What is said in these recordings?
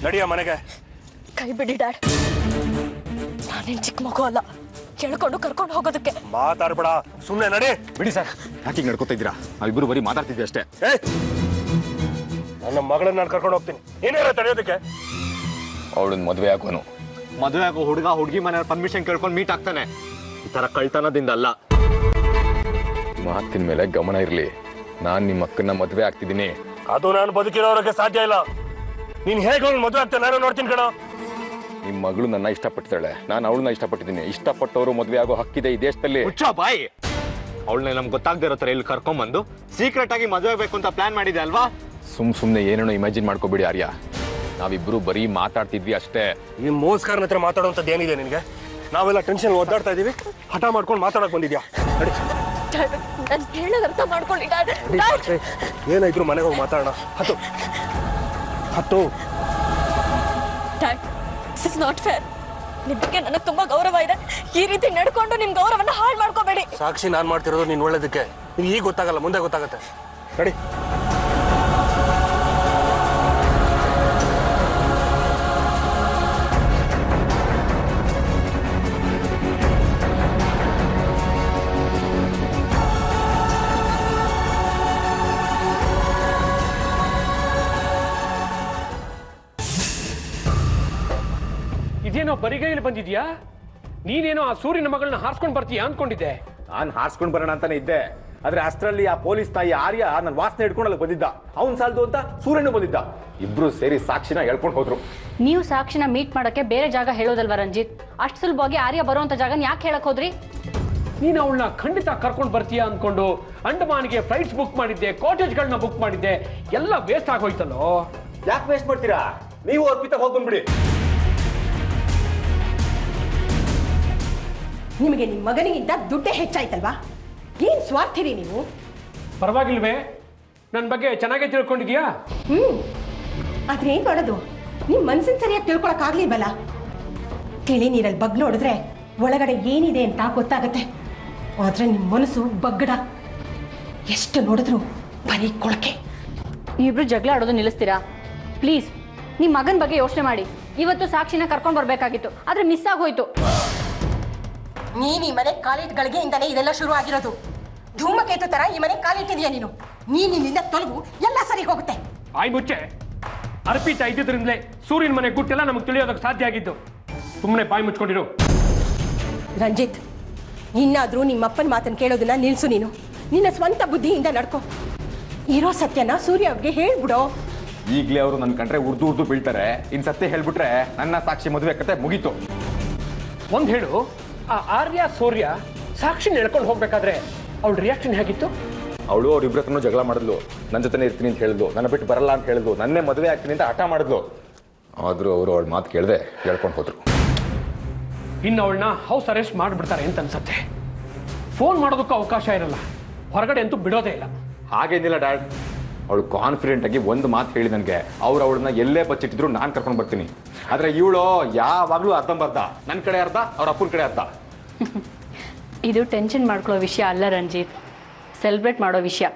ನಡಿಯ ಮನೆಗೆ. ಕೈ ಬಿಡಿ ಡ್ಯಾಡ್, ನಾನೇನ್ ಚಿಕ್ಕ ಮಗು ಅಲ್ಲ ಕೇಳ್ಕೊಂಡು ಕರ್ಕೊಂಡು ಹೋಗೋದಕ್ಕೆ. ಮಾತಾಡ್ಬೇಡ, ಸುಮ್ಮನೆ ನಡಿ. ಬಿಡಿ ಸರ್, ಯಾಕೆ ನಡ್ಕೋತಾ ಇದ್ದೀರಾ? ನಾವಿಬ್ರು ಬರೀ ಮಾತಾಡ್ತಿದ್ವಿ ಅಷ್ಟೇ. ನನ್ನ ಮಗಳನ್ನ ನಾನು ಕರ್ಕೊಂಡು ಹೋಗ್ತೀನಿ, ಏನಾರ ತಡೆಯೋದಕ್ಕೆ. ಅವಳನ್ನ ಮದುವೆ ಆಗೋನು, ಮದುವೆ ಆಗೋ ಹುಡುಗ ಹುಡುಗಿ ಮನೆಯವ್ರ ಪರ್ಮಿಷನ್ ಕೇಳ್ಕೊಂಡು ಮೀಟ್ ಆಗ್ತಾನೆ. ಈ ತರ ಕಳ್ತನದಿಂದ ಅಲ್ಲ. ಮಾತಿನ ಮೇಲೆ ಗಮನ ಇರ್ಲಿ. ನಾನ್ ನಿಮ್ಮ ಅಕ್ಕನ ಮದುವೆ ಆಗ್ತಿದ್ದೀನಿ. ಅದು ನಾನು ಬದುಕಿರೋರಿಗೆ ಸಾಧ್ಯ ಇಲ್ಲ. ನೀನ್ ಹೇಗೆ ಅವಳು ಮದುವೆ ಆಗ್ತಾ ನಾನು ನೋಡ್ತೀನಿ ಕಣ. ನಿಮ್ ಮಗಳು ನನ್ನ ಇಷ್ಟಪಟ್ಟಿದ್ದಾಳೆ, ನಾನು ಅವಳನ್ನ ಇಷ್ಟಪಟ್ಟಿದ್ದೀನಿ. ಇಷ್ಟಪಟ್ಟವರು ಮದುವೆ ಆಗೋ ಹಕ್ಕಿದೆ ಈ ದೇಶದಲ್ಲಿ. ಬಾಯ್, ಅವಳನ್ನ ನಮ್ಗೆ ಗೊತ್ತಾಗದೇ ಇರೋ ತರ ಇಲ್ಲಿ ಕರ್ಕೊಂಡ್ಬಂದು ಸೀಕ್ರೆಟ್ ಆಗಿ ಮದುವೆ ಆಗ್ಬೇಕು ಅಂತ ಪ್ಲಾನ್ ಮಾಡಿದೆ ಅಲ್ವಾ? ಸುಮ್ನೆ ಏನೇನೋ ಇಮ್ಯಾಜಿನ್ ಮಾಡ್ಕೋಬೇಡಿ ಆರ್ಯ. ನಾವಿಬ್ರು ಬರೀ ಮಾತಾಡ್ತಿದ್ವಿ ಅಷ್ಟೇ. ಈ ಮೋಸ್ಕಾರನ ಹತ್ರ ಮಾತಾಡುವಂಥದ್ದು ಏನಿದೆ ನಿನಗೆ? ನಾವೆಲ್ಲ ಟೆನ್ಷನ್ ಓದಾಡ್ತಾ ಇದೀವಿ, ಹಠ ಮಾಡ್ಕೊಂಡು ಮಾತಾಡಕ್ ಬಂದಿದ್ಯಾ? ನಾನು ಹೇಳೋದು ಅರ್ಥ ಮಾಡ್ಕೊಳ್ಳಿ ಡ್ಯಾಡ್. ಏನಾಯ್ತು ಮನೆಗೆ ಹೋಗಿ ಮಾತಾಡೋಣ. ಹತ್ತು ಹತ್ತು. Dad, this is not fair. ನಿಮಗೆ ನನಗೆ ತುಂಬಾ ಗೌರವ ಇದೆ. ಈ ರೀತಿ ನಡ್ಕೊಂಡು ನಿಮ್ ಗೌರವನ ಹಾಳು ಮಾಡ್ಕೋಬೇಡಿ. ಸಾಕ್ಷಿ ನಾನ್ ಮಾಡ್ತಿರೋದು ನೀನ್ ಒಳ್ಳೇದಕ್ಕೆ. ನಿಮ್ಗೆ ಈಗ ಗೊತ್ತಾಗಲ್ಲ, ಮುಂದೆ ಗೊತ್ತಾಗತ್ತೆ. ನಡಿ. ಇದೇನೋ ಬರಿಗೈಲಿ ಬಂದಿದ್ಯಾ? ನೀನೇನೋ ಆ ಸೂರ್ಯನ ಮಗಳನ್ನ ಹಾರಿಸ್ಕೊಂಡು ಬರ್ತೀಯಾ ಅನ್ಕೊಂಡಿದ್ದೆ. ನಾನು ಹಾರಿಸ್ಕೊಂಡು ಬರೋಣ ಅಂತಾನೆ ಇದ್ದೆ. ಆದ್ರೆ ಅಷ್ಟರಲ್ಲಿ ಆ ಪೊಲೀಸ್ ತಾಯಿ ಆರ್ಯ ನನ್ನ ವಾಸನೆ ಹಿಡ್ಕೊಂಡಲ್ಲ ಬಂದಿದ್ದ. ಅವ್ನ್ ಸಾಲದು ಅಂತ ಸೂರ್ಯನು ಬಂದಿದ್ದ. ಇಬ್ರು ಸೇರಿ ಸಾಕ್ಷಿನ ಹೇಳ್ಕೊಂಡು ಹೋದ್ರು. ನೀವು ಸಾಕ್ಷಿನ ಮೀಟ್ ಮಾಡಕ್ಕೆ ಬೇರೆ ಜಾಗ ಹೇಳೋದಲ್ವಾ ರಂಜಿತ್? ಅಷ್ಟು ಸುಲಭವಾಗಿ ಆರ್ಯ ಬರುವಂತ ಜಾಗನ ಯಾಕೆ ಹೇಳಕ್ ಹೋದ್ರಿ? ನೀನು ಅವಳನ್ನ ಖಂಡಿತ ಕರ್ಕೊಂಡು ಬರ್ತೀಯಾ ಅನ್ಕೊಂಡು ಅಂಡಮಾನ್ಗೆ ಫ್ಲೈಟ್ಸ್ ಬುಕ್ ಮಾಡಿದ್ದೆ, ಕಾಟೇಜ್ಗಳನ್ನ ಬುಕ್ ಮಾಡಿದ್ದೆ. ಎಲ್ಲ ವೇಸ್ಟ್ ಆಗೋಯ್ತಲ್ಲೋ. ಯಾಕೆ ವೇಸ್ಟ್ ಮಾಡ್ತೀರಾ? ನೀವು ಅರ್ಪಿತ ಹೋಗಿ ಬಂದ್ಬಿಡಿ. ನಿಮಗೆ ನಿಮ್ಮ ಮಗನಿಗಿಂತ ದುಡ್ಡೇ ಹೆಚ್ಚಾಯ್ತಲ್ವಾ? ಏನ್ ಸ್ವಾರ್ಥಿರಿ ನೀವು? ಪರವಾಗಿಲ್ವೇ? ನನ್ನ ಬಗ್ಗೆ ಚೆನ್ನಾಗೇ ತಿಳ್ಕೊಂಡಿದ್ಯಾ? ಆದ್ರೆ ಏನ್ ಮಾಡೋದು? ನಿಮ್ ಮನ್ಸಿನ ಸರಿಯಾಗಿ ತಿಳ್ಕೊಳಕ್ ಆಗ್ಲಿಲ್ವಲ್ಲ. ತಿಳಿ ನೀರಲ್ಲಿ ಬಗ್ ನೋಡಿದ್ರೆ ಒಳಗಡೆ ಏನಿದೆ ಅಂತ ಗೊತ್ತಾಗತ್ತೆ. ಆದ್ರೆ ನಿಮ್ ಮನಸ್ಸು ಬಗ್ಗಡ. ಎಷ್ಟು ನೋಡಿದ್ರು ಬರೀ ಕೊಳಕೆ. ನೀವಿಬ್ರು ಜಗಳ ಆಡೋದು ನಿಲ್ಲಿಸ್ತೀರಾ ಪ್ಲೀಸ್? ನಿಮ್ ಮಗನ ಬಗ್ಗೆ ಯೋಚನೆ ಮಾಡಿ. ಇವತ್ತು ಸಾಕ್ಷಿನ ಕರ್ಕೊಂಡ್ ಬರ್ಬೇಕಾಗಿತ್ತು, ಆದ್ರೆ ಮಿಸ್ ಆಗೋಯ್ತು. ನೀನ್ ಈ ಮನೆ ಕಾಲಿಟ್ಗಳಿಗೆ ಇಂದಾನೆ ಇದೆಲ್ಲ ಶುರು ಆಗಿರೋದು. ಧೂಮಕೇತು ತರ ಈ ಮನೆ ಕಾಲಿಟ್ಟಿದೀಯ ನೀನು. ನೀನ್ ಇಲ್ಲಿಂದ ತೊಲಗು, ಎಲ್ಲ ಸರಿ ಹೋಗುತ್ತೆ. ಆಯ್ ಮುಚ್ಚೆ. ಅರ್ಪಿತ ಇದ್ದಿದ್ರಿಂದಲೇ ಸೂರ್ಯನ ಮನೆ ಗುಟ್ಟೆಲ್ಲ ನಮಗೆ ತಿಳಿಯೋದಕ್ಕೆ ಸಾಧ್ಯ ಆಗಿದ್ದು. ಸುಮ್ಮನೆ ಬಾಯಿ ಮುಚ್ಕೊಂಡಿರು. ರಂಜಿತ್, ಇನ್ನಾದ್ರೂ ನಿಮ್ಮಪ್ಪನ ಮಾತನ್ನು ಕೇಳೋದನ್ನ ನಿಲ್ಸು. ನೀನು ನಿನ್ನ ಸ್ವಂತ ಬುದ್ಧಿಯಿಂದ ನಡ್ಕೋ. ಇರೋ ಸತ್ಯನ ಸೂರ್ಯ ಅವ್ರಿಗೆ ಹೇಳ್ಬಿಡೋ. ಈಗಲೇ ಅವರು ನನ್ನ ಕಂಡ್ರೆ ಉರ್ದು ಬೀಳ್ತಾರೆ. ಇನ್ ಸತ್ಯ ಹೇಳ್ಬಿಟ್ರೆ ನನ್ನ ಸಾಕ್ಷಿ ಮದುವೆ ಕತೆ ಮುಗೀತು. ಒಂದ್ ಹೇಳು, ಆ ಆರ್ಯ ಸೂರ್ಯ ಸಾಕ್ಷಿನ ಹೇಳ್ಕೊಂಡು ಹೋಗ್ಬೇಕಾದ್ರೆ ಅವಳ ರಿಯಾಕ್ಷನ್ ಹೇಗಿತ್ತು? ಅವಳು ಅವ್ರಿಬ್ರ ಹತ್ರನೂ ಜಗಳ ಮಾಡಿದ್ಲು. ನನ್ನ ಜೊತೆನೇ ಇರ್ತೀನಿ ಅಂತ ಹೇಳಿದ್ಲು, ನನ್ನ ಬಿಟ್ಟು ಬರಲ್ಲ ಅಂತ ಹೇಳಿದ್ಲು, ನನ್ನೇ ಮದುವೆ ಆಗ್ತೀನಿ ಅಂತ ಹಠ ಮಾಡಿದ್ಲು. ಆದ್ರೂ ಅವರು ಅವಳ ಮಾತು ಕೇಳದೆ ಹೇಳ್ಕೊಂಡು ಹೋದ್ರು. ಇನ್ನು ಅವಳನ್ನ ಹೌಸ್ ಅರೆಸ್ಟ್ ಮಾಡಿಬಿಡ್ತಾರೆ ಅಂತ ಅನ್ಸತ್ತೆ. ಫೋನ್ ಮಾಡೋದಕ್ಕೂ ಅವಕಾಶ ಇರಲ್ಲ, ಹೊರಗಡೆ ಅಂತೂ ಬಿಡೋದೇ ಇಲ್ಲ. ಹಾಗೇನಿಲ್ಲ ಡ್ಯಾಡ್. ಅವಳು ಕಾನ್ಫಿಡೆಂಟ್ ಆಗಿ ಒಂದು ಮಾತು ಹೇಳಿ ನನಗೆ, ಅವಳನ್ನ ಎಲ್ಲೇ ಬಚ್ಚಿಟ್ಟಿದ್ರು ನಾನು ಕರ್ಕೊಂಡು ಬರ್ತೀನಿ. ಆದ್ರೆ ಇವಳು ಯಾವಾಗ್ಲೂ ಅರ್ಧಂಬರ್ಧ, ನನ್ನ ಕಡೆ ಅರ್ಧ, ಅವ್ರ ಅಪ್ಪನ ಕಡೆ ಅರ್ಧ. ಇದು ಟೆನ್ಷನ್ ಮಾಡ್ಕೊಳ್ಳೋ ವಿಷಯ ಅಲ್ಲ ರಂಜಿತ್, ಸೆಲೆಬ್ರೇಟ್ ಮಾಡೋ ವಿಷಯ.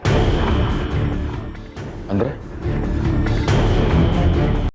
ಅಂದ್ರೆ